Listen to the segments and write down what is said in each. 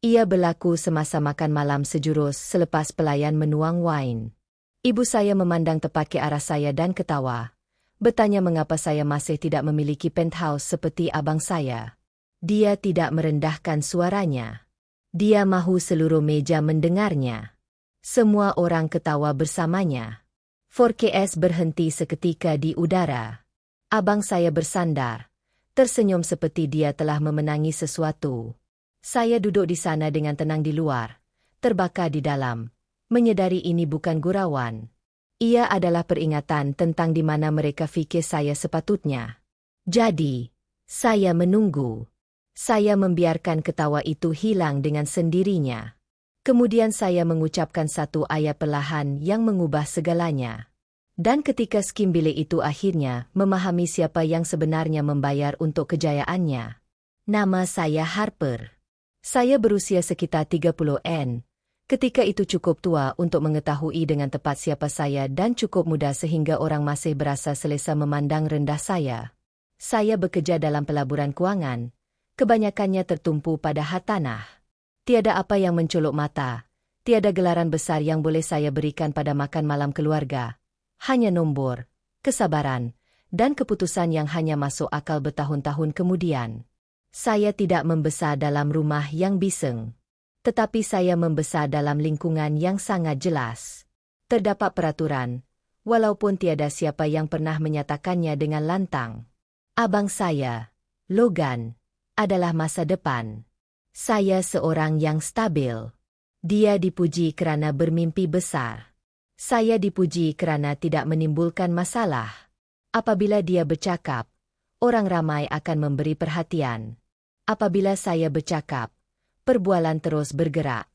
Ia berlaku semasa makan malam sejurus selepas pelayan menuang wine. Ibu saya memandang tepat ke arah saya dan ketawa. Bertanya mengapa saya masih tidak memiliki penthouse seperti abang saya. Dia tidak merendahkan suaranya. Dia mahu seluruh meja mendengarnya. Semua orang ketawa bersamanya. 4KS berhenti seketika di udara. Abang saya bersandar, tersenyum seperti dia telah memenangi sesuatu. Saya duduk di sana dengan tenang di luar, terbakar di dalam, menyedari ini bukan gurauan. Ia adalah peringatan tentang di mana mereka fikir saya sepatutnya. Jadi, saya menunggu. Saya membiarkan ketawa itu hilang dengan sendirinya. Kemudian saya mengucapkan satu ayat perlahan yang mengubah segalanya. Dan ketika skim bilik itu akhirnya memahami siapa yang sebenarnya membayar untuk kejayaannya. Nama saya Harper. Saya berusia sekitar 30-an. Ketika itu cukup tua untuk mengetahui dengan tepat siapa saya dan cukup muda sehingga orang masih berasa selesa memandang rendah saya. Saya bekerja dalam pelaburan kewangan. Kebanyakannya tertumpu pada hartanah. Tiada apa yang mencolok mata. Tiada gelaran besar yang boleh saya berikan pada makan malam keluarga. Hanya nombor, kesabaran, dan keputusan yang hanya masuk akal bertahun-tahun kemudian. Saya tidak membesar dalam rumah yang bising. Tetapi saya membesar dalam lingkungan yang sangat jelas. Terdapat peraturan, walaupun tiada siapa yang pernah menyatakannya dengan lantang. Abang saya, Logan, adalah masa depan. Saya seorang yang stabil. Dia dipuji kerana bermimpi besar. Saya dipuji kerana tidak menimbulkan masalah. Apabila dia bercakap, orang ramai akan memberi perhatian. Apabila saya bercakap, perbualan terus bergerak.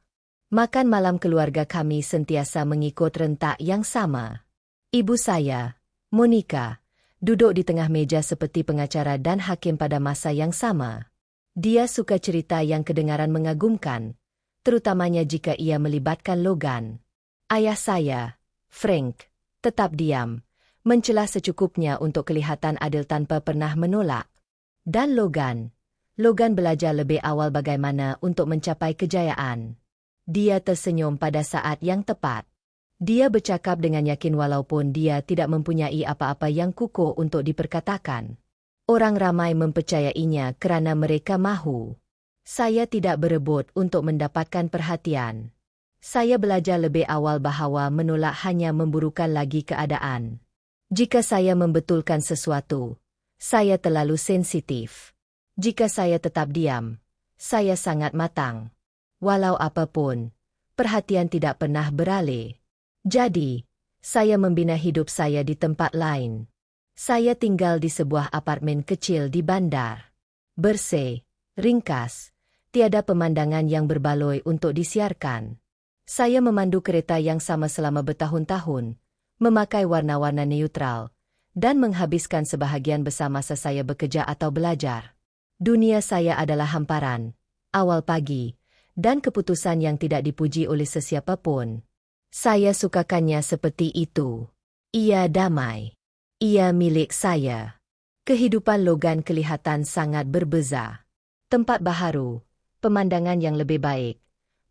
Makan malam keluarga kami sentiasa mengikut rentak yang sama. Ibu saya, Monica, duduk di tengah meja seperti pengacara dan hakim pada masa yang sama. Dia suka cerita yang kedengaran mengagumkan, terutamanya jika ia melibatkan Logan. Ayah saya, Frank, tetap diam, mencela secukupnya untuk kelihatan adil tanpa pernah menolak. Dan Logan belajar lebih awal bagaimana untuk mencapai kejayaan. Dia tersenyum pada saat yang tepat. Dia bercakap dengan yakin walaupun dia tidak mempunyai apa-apa yang kukuh untuk diperkatakan. Orang ramai mempercayainya kerana mereka mahu. Saya tidak berebut untuk mendapatkan perhatian. Saya belajar lebih awal bahawa menolak hanya memburukan lagi keadaan. Jika saya membetulkan sesuatu, saya terlalu sensitif. Jika saya tetap diam, saya sangat matang. Walau apapun, perhatian tidak pernah beralih. Jadi, saya membina hidup saya di tempat lain. Saya tinggal di sebuah apartemen kecil di bandar. Bersih, ringkas, tiada pemandangan yang berbaloi untuk disiarkan. Saya memandu kereta yang sama selama bertahun-tahun, memakai warna-warna neutral, dan menghabiskan sebahagian besar masa saya bekerja atau belajar. Dunia saya adalah hamparan, awal pagi, dan keputusan yang tidak dipuji oleh sesiapa pun. Saya sukakannya seperti itu. Ia damai. Ia milik saya. Kehidupan Logan kelihatan sangat berbeza. Tempat baharu, pemandangan yang lebih baik,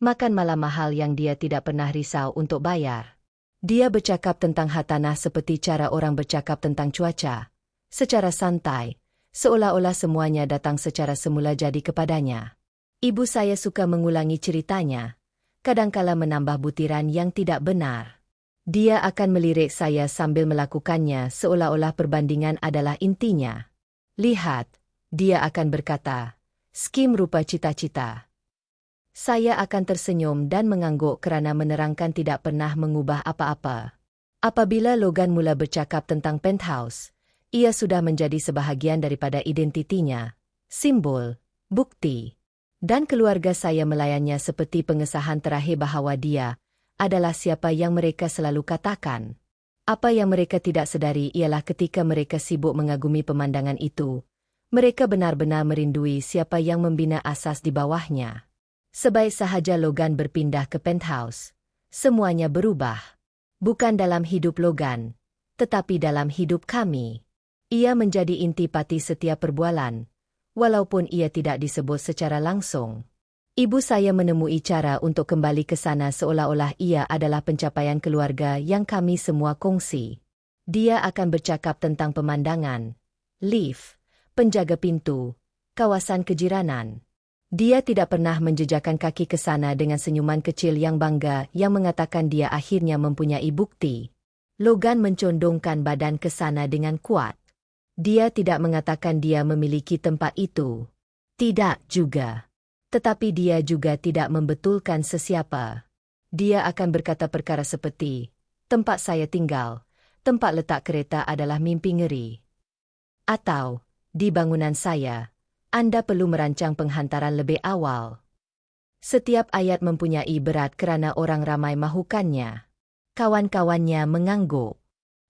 makan malam mahal yang dia tidak pernah risau untuk bayar. Dia bercakap tentang hartanah seperti cara orang bercakap tentang cuaca, secara santai, seolah-olah semuanya datang secara semula jadi kepadanya. Ibu saya suka mengulangi ceritanya, kadangkala menambah butiran yang tidak benar. Dia akan melirik saya sambil melakukannya seolah-olah perbandingan adalah intinya. Lihat, dia akan berkata, skim rupa cita-cita. Saya akan tersenyum dan mengangguk kerana menerangkan tidak pernah mengubah apa-apa. Apabila Logan mula bercakap tentang penthouse, ia sudah menjadi sebahagian daripada identitinya, simbol, bukti. Dan keluarga saya melayannya seperti pengesahan terakhir bahawa dia adalah siapa yang mereka selalu katakan. Apa yang mereka tidak sedari ialah ketika mereka sibuk mengagumi pemandangan itu, mereka benar-benar merindui siapa yang membina asas di bawahnya. Sebaik sahaja Logan berpindah ke penthouse, semuanya berubah. Bukan dalam hidup Logan, tetapi dalam hidup kami. Ia menjadi intipati setiap perbualan, walaupun ia tidak disebut secara langsung. Ibu saya menemui cara untuk kembali ke sana seolah-olah ia adalah pencapaian keluarga yang kami semua kongsi. Dia akan bercakap tentang pemandangan, lift, penjaga pintu, kawasan kejiranan. Dia tidak pernah menjejakkan kaki ke sana dengan senyuman kecil yang bangga yang mengatakan dia akhirnya mempunyai bukti. Logan mencondongkan badan ke sana dengan kuat. Dia tidak mengatakan dia memiliki tempat itu. Tidak juga. Tetapi dia juga tidak membetulkan sesiapa. Dia akan berkata perkara seperti, tempat saya tinggal, tempat letak kereta adalah mimpi ngeri. Atau, di bangunan saya, Anda perlu merancang penghantaran lebih awal. Setiap ayat mempunyai berat kerana orang ramai mahukannya. Kawan-kawannya mengangguk.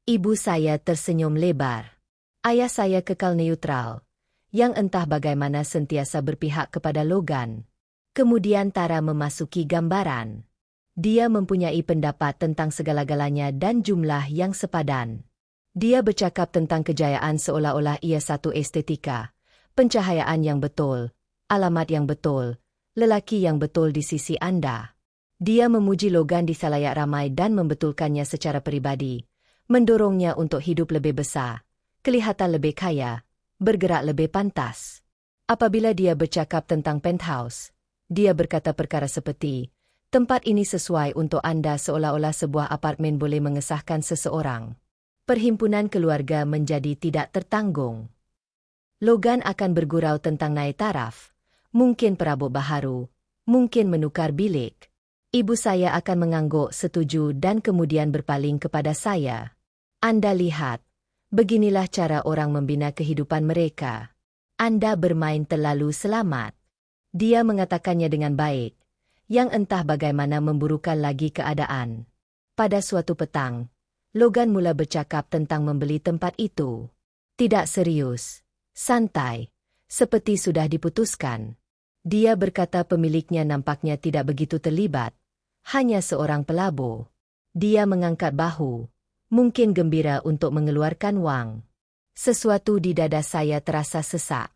Ibu saya tersenyum lebar. Ayah saya kekal neutral, yang entah bagaimana sentiasa berpihak kepada Logan. Kemudian Tara memasuki gambaran. Dia mempunyai pendapat tentang segala-galanya dan jumlah yang sepadan. Dia bercakap tentang kejayaan seolah-olah ia satu estetika, pencahayaan yang betul, alamat yang betul, lelaki yang betul di sisi Anda. Dia memuji Logan di khalayak ramai dan membetulkannya secara pribadi, mendorongnya untuk hidup lebih besar, kelihatan lebih kaya, bergerak lebih pantas. Apabila dia bercakap tentang penthouse, dia berkata perkara seperti, tempat ini sesuai untuk Anda seolah-olah sebuah apartemen boleh mengesahkan seseorang. Perhimpunan keluarga menjadi tidak tertanggung. Logan akan bergurau tentang naik taraf, mungkin perabot baharu, mungkin menukar bilik. Ibu saya akan mengangguk setuju dan kemudian berpaling kepada saya. Anda lihat. Beginilah cara orang membina kehidupan mereka. Anda bermain terlalu selamat. Dia mengatakannya dengan baik, yang entah bagaimana memburukan lagi keadaan. Pada suatu petang, Logan mula bercakap tentang membeli tempat itu. Tidak serius, santai, seperti sudah diputuskan. Dia berkata pemiliknya nampaknya tidak begitu terlibat, hanya seorang pelabur. Dia mengangkat bahu. Mungkin gembira untuk mengeluarkan wang. Sesuatu di dada saya terasa sesak.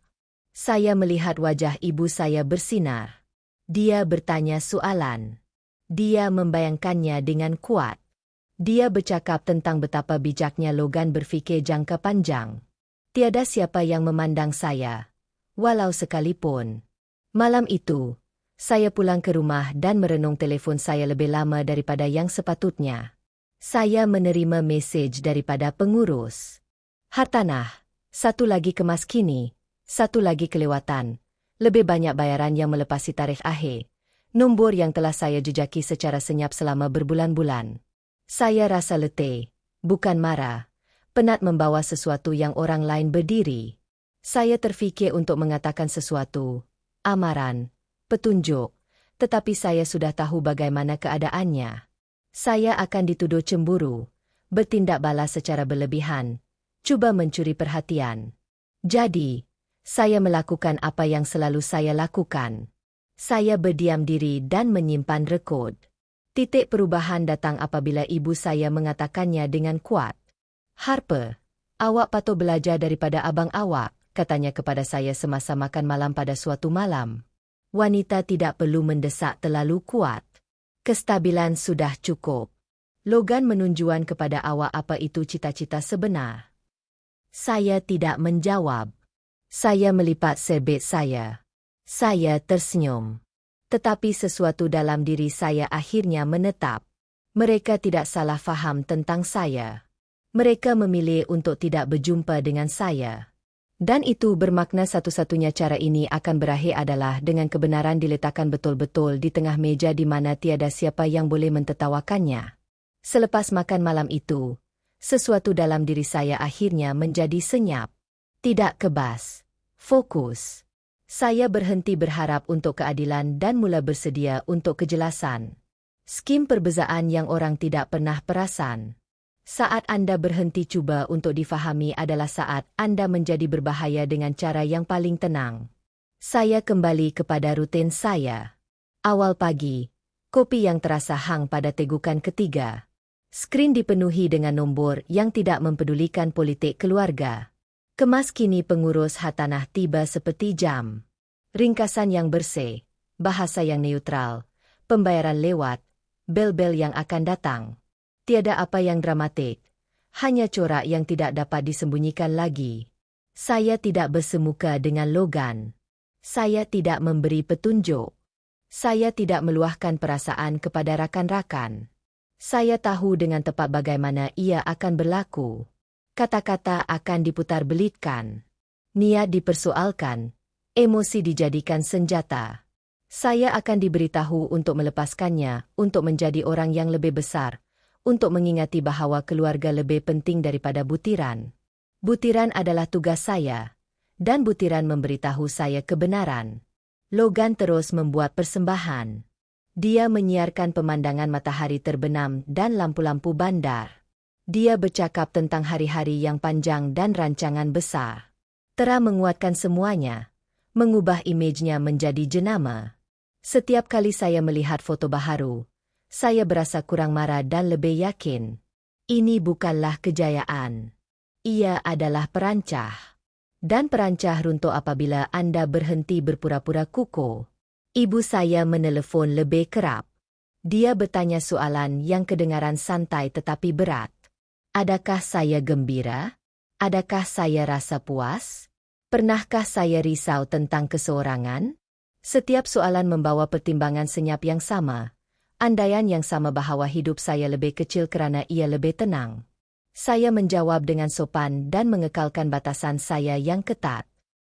Saya melihat wajah ibu saya bersinar. Dia bertanya soalan. Dia membayangkannya dengan kuat. Dia bercakap tentang betapa bijaknya Logan berfikir jangka panjang. Tiada siapa yang memandang saya, walau sekalipun. Malam itu, saya pulang ke rumah dan merenung telefon saya lebih lama daripada yang sepatutnya. Saya menerima mesej daripada pengurus. Hartanah, satu lagi kemas kini, satu lagi kelewatan, lebih banyak bayaran yang melepasi tarikh akhir, nombor yang telah saya jejaki secara senyap selama berbulan-bulan. Saya rasa letih, bukan marah, penat membawa sesuatu yang orang lain berdiri. Saya terfikir untuk mengatakan sesuatu, amaran, petunjuk, tetapi saya sudah tahu bagaimana keadaannya. Saya akan dituduh cemburu, bertindak balas secara berlebihan, cuba mencuri perhatian. Jadi, saya melakukan apa yang selalu saya lakukan. Saya berdiam diri dan menyimpan rekod. Titik perubahan datang apabila ibu saya mengatakannya dengan kuat. Harper, awak patut belajar daripada abang awak, katanya kepada saya semasa makan malam pada suatu malam. Wanita tidak perlu mendesak terlalu kuat. Kestabilan sudah cukup. Logan menunjukkan kepada awak apa itu cita-cita sebenar. Saya tidak menjawab. Saya melipat serbet saya. Saya tersenyum. Tetapi sesuatu dalam diri saya akhirnya menetap. Mereka tidak salah faham tentang saya. Mereka memilih untuk tidak berjumpa dengan saya. Dan itu bermakna satu-satunya cara ini akan berakhir adalah dengan kebenaran diletakkan betul-betul di tengah meja di mana tiada siapa yang boleh mentertawakannya. Selepas makan malam itu, sesuatu dalam diri saya akhirnya menjadi senyap. Tidak kebas. Fokus. Saya berhenti berharap untuk keadilan dan mula bersedia untuk kejelasan. Skim perbezaan yang orang tidak pernah perasan. Saat Anda berhenti cuba untuk difahami adalah saat Anda menjadi berbahaya dengan cara yang paling tenang. Saya kembali kepada rutin saya. Awal pagi, kopi yang terasa hang pada tegukan ketiga. Skrin dipenuhi dengan nombor yang tidak mempedulikan politik keluarga. Kemas kini pengurus hartanah tiba seperti jam. Ringkasan yang bersih, bahasa yang neutral, pembayaran lewat, bel-bel yang akan datang. Tiada apa yang dramatik, hanya corak yang tidak dapat disembunyikan lagi. Saya tidak bersemuka dengan Logan. Saya tidak memberi petunjuk. Saya tidak meluahkan perasaan kepada rakan-rakan. Saya tahu dengan tepat bagaimana ia akan berlaku. Kata-kata akan diputar-belitkan. Niat dipersoalkan. Emosi dijadikan senjata. Saya akan diberitahu untuk melepaskannya, untuk menjadi orang yang lebih besar, untuk mengingati bahwa keluarga lebih penting daripada butiran. Butiran adalah tugas saya, dan butiran memberitahu saya kebenaran. Logan terus membuat persembahan. Dia menyiarkan pemandangan matahari terbenam dan lampu-lampu bandar. Dia bercakap tentang hari-hari yang panjang dan rancangan besar. Tera menguatkan semuanya, mengubah imejnya menjadi jenama. Setiap kali saya melihat foto baharu, saya berasa kurang marah dan lebih yakin. Ini bukanlah kejayaan. Ia adalah perancah. Dan perancah runtuh apabila Anda berhenti berpura-pura kukuh. Ibu saya menelepon lebih kerap. Dia bertanya soalan yang kedengaran santai tetapi berat. Adakah saya gembira? Adakah saya rasa puas? Pernahkah saya risau tentang keseorangan? Setiap soalan membawa pertimbangan senyap yang sama. Andaian yang sama bahwa hidup saya lebih kecil kerana ia lebih tenang. Saya menjawab dengan sopan dan mengekalkan batasan saya yang ketat.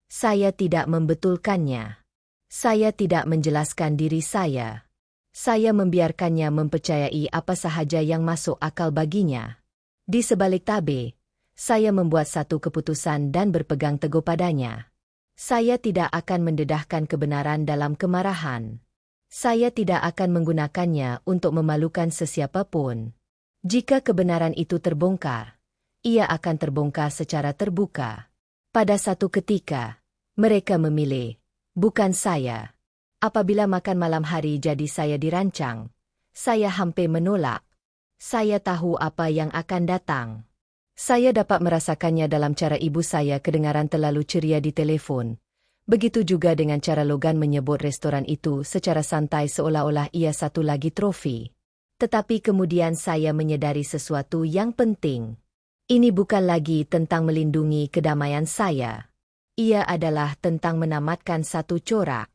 Saya tidak membetulkannya. Saya tidak menjelaskan diri saya. Saya membiarkannya mempercayai apa sahaja yang masuk akal baginya. Di sebalik tabir, saya membuat satu keputusan dan berpegang teguh padanya. Saya tidak akan mendedahkan kebenaran dalam kemarahan. Saya tidak akan menggunakannya untuk memalukan sesiapapun. Jika kebenaran itu terbongkar, ia akan terbongkar secara terbuka. Pada satu ketika, mereka memilih, bukan saya. Apabila makan malam hari jadi saya dirancang, saya hampir menolak. Saya tahu apa yang akan datang. Saya dapat merasakannya dalam cara ibu saya kedengaran terlalu ceria di telefon. Begitu juga dengan cara Logan menyebut restoran itu secara santai seolah-olah ia satu lagi trofi. Tetapi kemudian saya menyadari sesuatu yang penting. Ini bukan lagi tentang melindungi kedamaian saya. Ia adalah tentang menamatkan satu corak.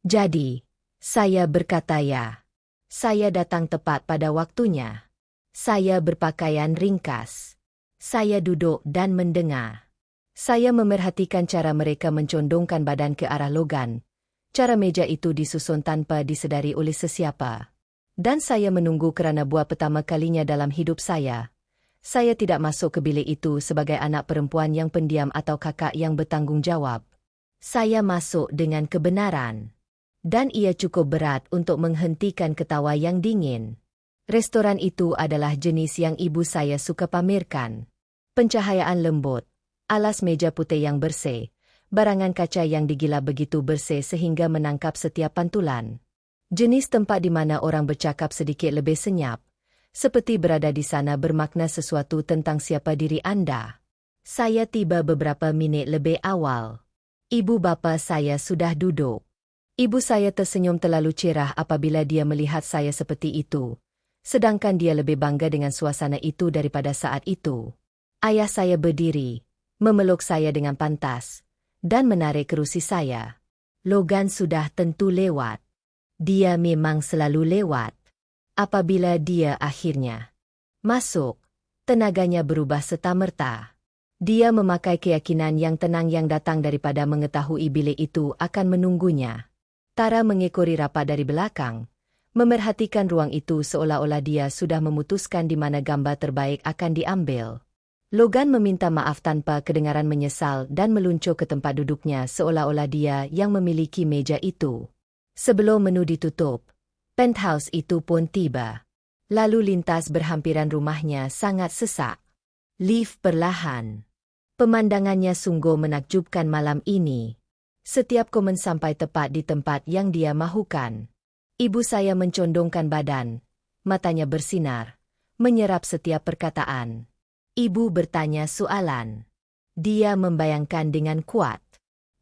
Jadi, saya berkata ya. Saya datang tepat pada waktunya. Saya berpakaian ringkas. Saya duduk dan mendengar. Saya memerhatikan cara mereka mencondongkan badan ke arah Logan. Cara meja itu disusun tanpa disedari oleh sesiapa. Dan saya menunggu kerana buat pertama kalinya dalam hidup saya. Saya tidak masuk ke bilik itu sebagai anak perempuan yang pendiam atau kakak yang bertanggung jawab. Saya masuk dengan kebenaran. Dan ia cukup berat untuk menghentikan ketawa yang dingin. Restoran itu adalah jenis yang ibu saya suka pamerkan. Pencahayaan lembut, alas meja putih yang bersih, barangan kaca yang digilap begitu bersih sehingga menangkap setiap pantulan. Jenis tempat di mana orang bercakap sedikit lebih senyap. Seperti berada di sana bermakna sesuatu tentang siapa diri Anda. Saya tiba beberapa minit lebih awal. Ibu bapa saya sudah duduk. Ibu saya tersenyum terlalu cerah apabila dia melihat saya seperti itu. Sedangkan dia lebih bangga dengan suasana itu daripada saat itu. Ayah saya berdiri, memeluk saya dengan pantas, dan menarik kerusi saya. Logan sudah tentu lewat. Dia memang selalu lewat. Apabila dia akhirnya masuk, tenaganya berubah serta-merta. Dia memakai keyakinan yang tenang yang datang daripada mengetahui bilik itu akan menunggunya. Tara mengekori rapat dari belakang, memerhatikan ruang itu seolah-olah dia sudah memutuskan di mana gambar terbaik akan diambil. Logan meminta maaf tanpa kedengaran menyesal dan meluncur ke tempat duduknya seolah-olah dia yang memiliki meja itu. Sebelum menu ditutup, penthouse itu pun tiba. Lalu lintas berhampiran rumahnya sangat sesak. Lift perlahan. Pemandangannya sungguh menakjubkan malam ini. Setiap komen sampai tepat di tempat yang dia mahukan. Ibu saya mencondongkan badan. Matanya bersinar. Menyerap setiap perkataan. Ibu bertanya soalan. Dia membayangkan dengan kuat.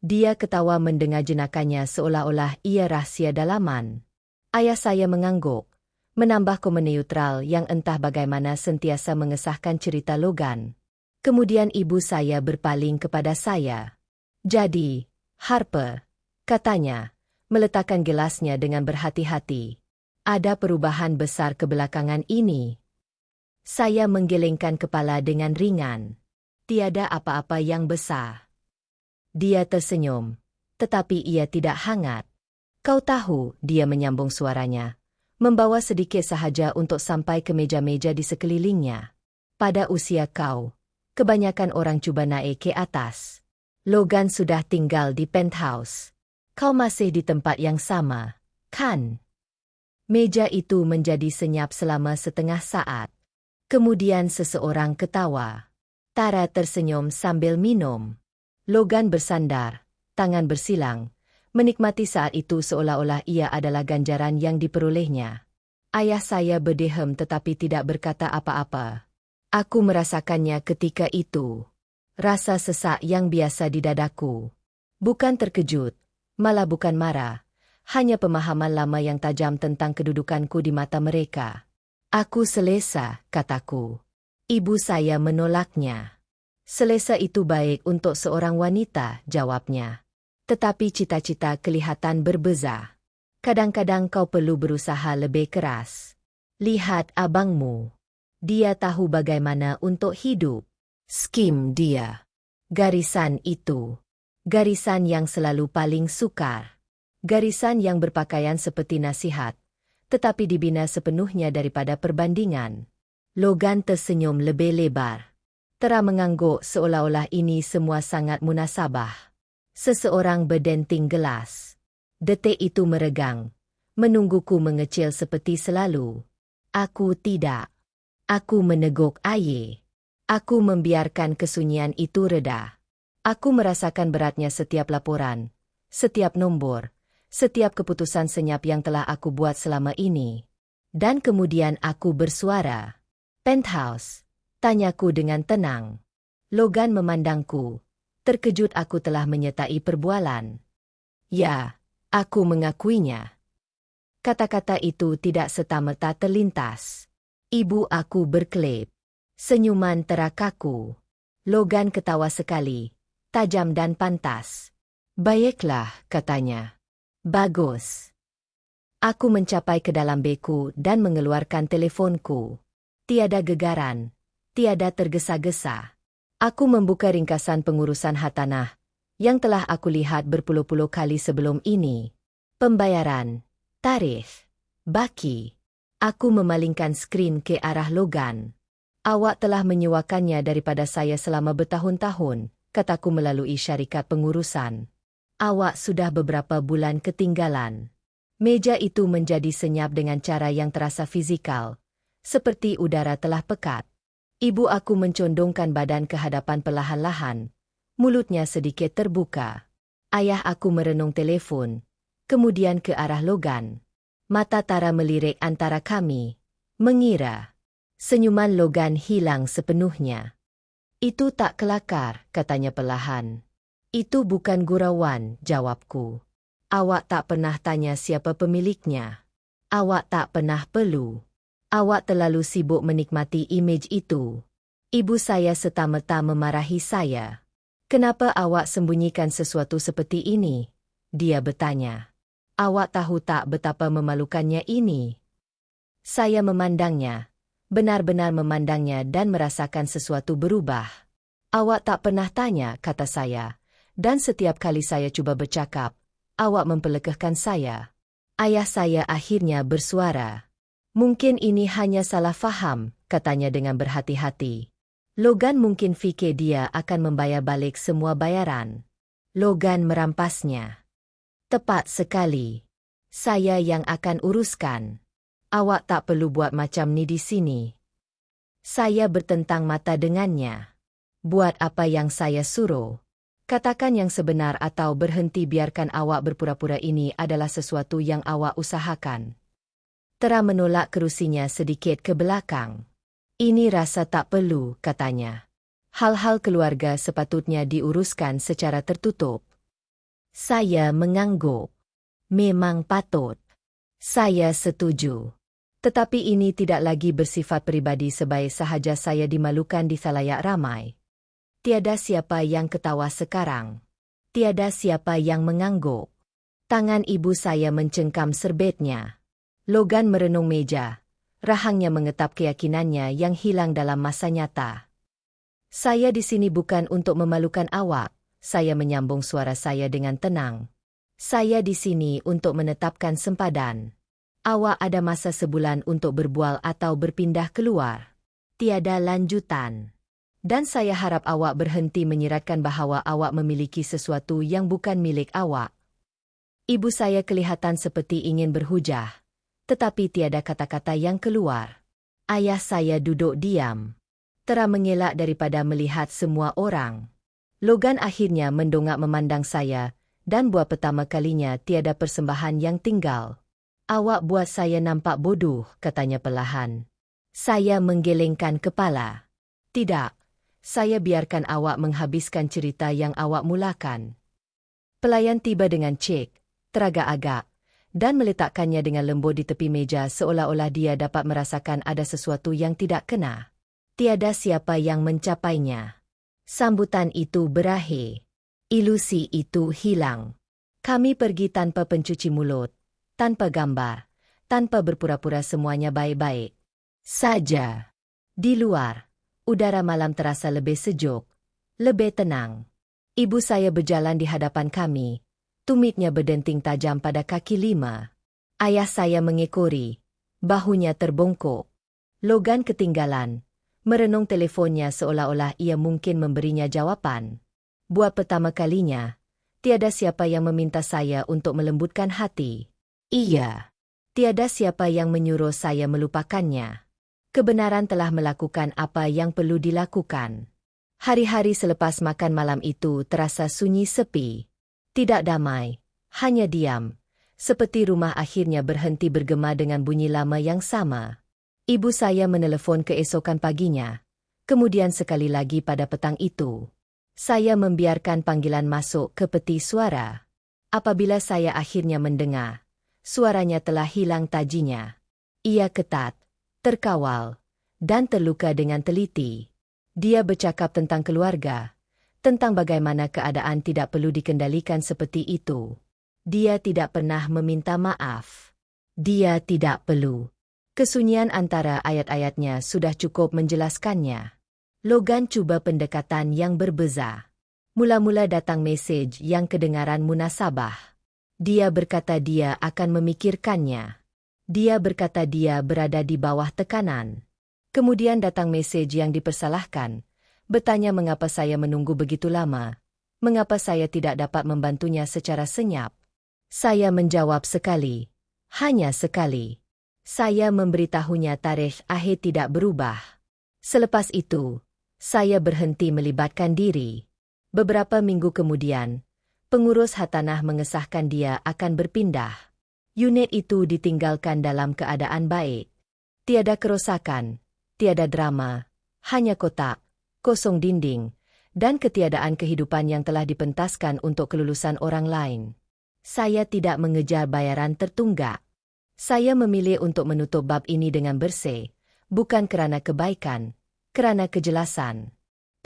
Dia ketawa mendengar jenakannya seolah-olah ia rahsia dalaman. Ayah saya mengangguk, menambah komen neutral yang entah bagaimana sentiasa mengesahkan cerita Logan. Kemudian ibu saya berpaling kepada saya. Jadi, Harper, katanya, meletakkan gelasnya dengan berhati-hati. Ada perubahan besar kebelakangan ini. Saya menggelengkan kepala dengan ringan. Tiada apa-apa yang besar. Dia tersenyum, tetapi ia tidak hangat. Kau tahu, dia menyambung suaranya, membawa sedikit sahaja untuk sampai ke meja-meja di sekelilingnya. Pada usia kau, kebanyakan orang cuba naik ke atas. Logan sudah tinggal di penthouse. Kau masih di tempat yang sama, kan? Meja itu menjadi senyap selama setengah saat. Kemudian seseorang ketawa. Tara tersenyum sambil minum. Logan bersandar, tangan bersilang, menikmati saat itu seolah-olah ia adalah ganjaran yang diperolehnya. Ayah saya berdiam tetapi tidak berkata apa-apa. Aku merasakannya ketika itu. Rasa sesak yang biasa di dadaku. Bukan terkejut, malah bukan marah. Hanya pemahaman lama yang tajam tentang kedudukanku di mata mereka. Aku selesa, kataku. Ibu saya menolaknya. Selesa itu baik untuk seorang wanita, jawabnya. Tetapi cita-cita kelihatan berbeza. Kadang-kadang kau perlu berusaha lebih keras. Lihat abangmu. Dia tahu bagaimana untuk hidup. Skim dia. Garisan itu. Garisan yang selalu paling sukar. Garisan yang berpakaian seperti nasihat, tetapi dibina sepenuhnya daripada perbandingan. Logan tersenyum lebih lebar. Tara mengangguk seolah-olah ini semua sangat munasabah. Seseorang berdenting gelas. Detik itu meregang. Menungguku mengecil seperti selalu. Aku tidak. Aku meneguk air. Aku membiarkan kesunyian itu reda. Aku merasakan beratnya setiap laporan, setiap nombor, setiap keputusan senyap yang telah aku buat selama ini. Dan kemudian aku bersuara. Penthouse, tanyaku dengan tenang. Logan memandangku. Terkejut aku telah menyertai perbualan. Ya, aku mengakuinya. Kata-kata itu tidak serta-merta terlintas. Ibu aku berkelip. Senyuman terakaku. Logan ketawa sekali, tajam dan pantas. Baiklah, katanya. Bagus. Aku mencapai ke dalam beku dan mengeluarkan teleponku. Tiada gegaran, tiada tergesa-gesa. Aku membuka ringkasan pengurusan hartanah yang telah aku lihat berpuluh-puluh kali sebelum ini. Pembayaran, tarif, baki. Aku memalingkan skrin ke arah Logan. Awak telah menyewakannya daripada saya selama bertahun-tahun, kataku melalui syarikat pengurusan. Awak sudah beberapa bulan ketinggalan. Meja itu menjadi senyap dengan cara yang terasa fizikal, seperti udara telah pekat. Ibu aku mencondongkan badan ke hadapan perlahan-lahan, mulutnya sedikit terbuka. Ayah aku merenung telefon, kemudian ke arah Logan. Mata Tara melirik antara kami, mengira. Senyuman Logan hilang sepenuhnya. Itu tak kelakar, katanya perlahan. Itu bukan gurauan, jawabku. Awak tak pernah tanya siapa pemiliknya. Awak tak pernah perlu. Awak terlalu sibuk menikmati imej itu. Ibu saya serta-merta memarahi saya. Kenapa awak sembunyikan sesuatu seperti ini? Dia bertanya. Awak tahu tak betapa memalukannya ini? Saya memandangnya. Benar-benar memandangnya dan merasakan sesuatu berubah. Awak tak pernah tanya, kata saya. Dan setiap kali saya cuba bercakap, awak memperlekehkan saya. Ayah saya akhirnya bersuara. Mungkin ini hanya salah faham, katanya dengan berhati-hati. Logan mungkin fikir dia akan membayar balik semua bayaran. Logan merampasnya. Tepat sekali. Saya yang akan uruskan. Awak tak perlu buat macam ni di sini. Saya bertentang mata dengannya. Buat apa yang saya suruh. Katakan yang sebenar atau berhenti biarkan awak berpura-pura ini adalah sesuatu yang awak usahakan. Tara menolak kerusinya sedikit ke belakang. Ini rasa tak perlu, katanya. Hal-hal keluarga sepatutnya diuruskan secara tertutup. Saya mengangguk. Memang patut. Saya setuju. Tetapi ini tidak lagi bersifat pribadi sebaik sahaja saya dimalukan di khalayak ramai. Tiada siapa yang ketawa sekarang. Tiada siapa yang mengangguk. Tangan ibu saya mencengkam serbetnya. Logan merenung meja. Rahangnya mengetap keyakinannya yang hilang dalam masa nyata. Saya di sini bukan untuk memalukan awak. Saya menyambung suara saya dengan tenang. Saya di sini untuk menetapkan sempadan. Awak ada masa sebulan untuk berbual atau berpindah keluar. Tiada lanjutan. Dan saya harap awak berhenti menyiratkan bahawa awak memiliki sesuatu yang bukan milik awak. Ibu saya kelihatan seperti ingin berhujah. Tetapi tiada kata-kata yang keluar. Ayah saya duduk diam. Tera mengelak daripada melihat semua orang. Logan akhirnya mendongak memandang saya, dan buat pertama kalinya tiada persembahan yang tinggal. Awak buat saya nampak bodoh, katanya perlahan. Saya menggelengkan kepala. Tidak, saya biarkan awak menghabiskan cerita yang awak mulakan. Pelayan tiba dengan cek, teragak-agak, dan meletakkannya dengan lembut di tepi meja seolah-olah dia dapat merasakan ada sesuatu yang tidak kena. Tiada siapa yang mencapainya. Sambutan itu berakhir. Ilusi itu hilang. Kami pergi tanpa pencuci mulut, tanpa gambar, tanpa berpura-pura semuanya baik-baik. Saja. Di luar, udara malam terasa lebih sejuk, lebih tenang. Ibu saya berjalan di hadapan kami. Tumitnya berdenting tajam pada kaki 5. Ayah saya mengekori. Bahunya terbongkok. Logan ketinggalan. Merenung telefonnya seolah-olah ia mungkin memberinya jawapan. Buat pertama kalinya, tiada siapa yang meminta saya untuk melembutkan hati. Iya. Tiada siapa yang menyuruh saya melupakannya. Kebenaran telah melakukan apa yang perlu dilakukan. Hari-hari selepas makan malam itu terasa sunyi sepi. Tidak damai, hanya diam. Seperti rumah akhirnya berhenti bergema dengan bunyi lama yang sama. Ibu saya menelepon keesokan paginya. Kemudian sekali lagi pada petang itu. Saya membiarkan panggilan masuk ke peti suara. Apabila saya akhirnya mendengar, suaranya telah hilang tajinya. Ia ketat, terkawal, dan terluka dengan teliti. Dia bercakap tentang keluarga, tentang bagaimana keadaan tidak perlu dikendalikan seperti itu. Dia tidak pernah meminta maaf. Dia tidak perlu. Kesunyian antara ayat-ayatnya sudah cukup menjelaskannya. Logan cuba pendekatan yang berbeza. Mula-mula datang mesej yang kedengaran munasabah. Dia berkata dia akan memikirkannya. Dia berkata dia berada di bawah tekanan. Kemudian datang mesej yang dipersalahkan. Bertanya mengapa saya menunggu begitu lama. Mengapa saya tidak dapat membantunya secara senyap. Saya menjawab sekali. Hanya sekali. Saya memberitahunya tarikh akhir tidak berubah. Selepas itu, saya berhenti melibatkan diri. Beberapa minggu kemudian, pengurus hartanah mengesahkan dia akan berpindah. Unit itu ditinggalkan dalam keadaan baik. Tiada kerosakan, tiada drama, hanya kotak, kosong dinding, dan ketiadaan kehidupan yang telah dipentaskan untuk kelulusan orang lain. Saya tidak mengejar bayaran tertunggak. Saya memilih untuk menutup bab ini dengan bersih, bukan kerana kebaikan, kerana kejelasan.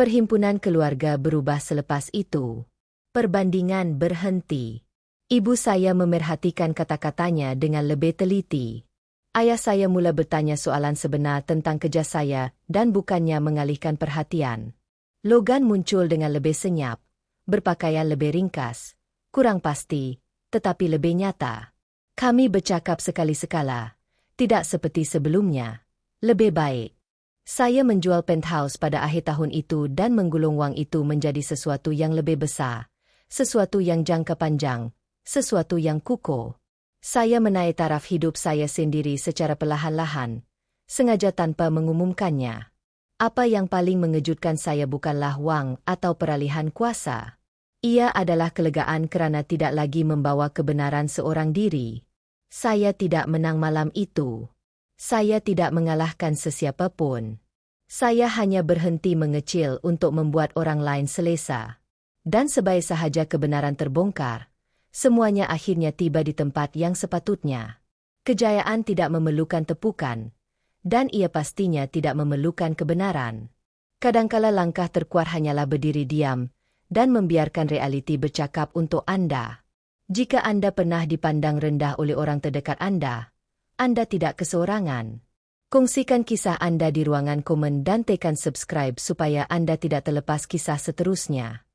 Perhimpunan keluarga berubah selepas itu. Perbandingan berhenti. Ibu saya memerhatikan kata-katanya dengan lebih teliti. Ayah saya mula bertanya soalan sebenar tentang kerja saya dan bukannya mengalihkan perhatian. Logan muncul dengan lebih senyap, berpakaian lebih ringkas, kurang pasti, tetapi lebih nyata. Kami bercakap sekali-sekala, tidak seperti sebelumnya, lebih baik. Saya menjual penthouse pada akhir tahun itu dan menggulung wang itu menjadi sesuatu yang lebih besar, sesuatu yang jangka panjang, sesuatu yang kukuh. Saya menaik taraf hidup saya sendiri secara perlahan-lahan, sengaja tanpa mengumumkannya. Apa yang paling mengejutkan saya bukanlah wang atau peralihan kuasa. Ia adalah kelegaan kerana tidak lagi membawa kebenaran seorang diri. Saya tidak menang malam itu. Saya tidak mengalahkan sesiapa pun. Saya hanya berhenti mengecil untuk membuat orang lain selesa. Dan sebaik sahaja kebenaran terbongkar, Semuanya akhirnya tiba di tempat yang sepatutnya. Kejayaan tidak memerlukan tepukan, dan ia pastinya tidak memerlukan kebenaran. Kadangkala langkah terkuat hanyalah berdiri diam dan membiarkan realiti bercakap untuk Anda. Jika Anda pernah dipandang rendah oleh orang terdekat Anda tidak keseorangan. Kongsikan kisah Anda di ruangan komen dan tekan subscribe supaya Anda tidak terlepas kisah seterusnya.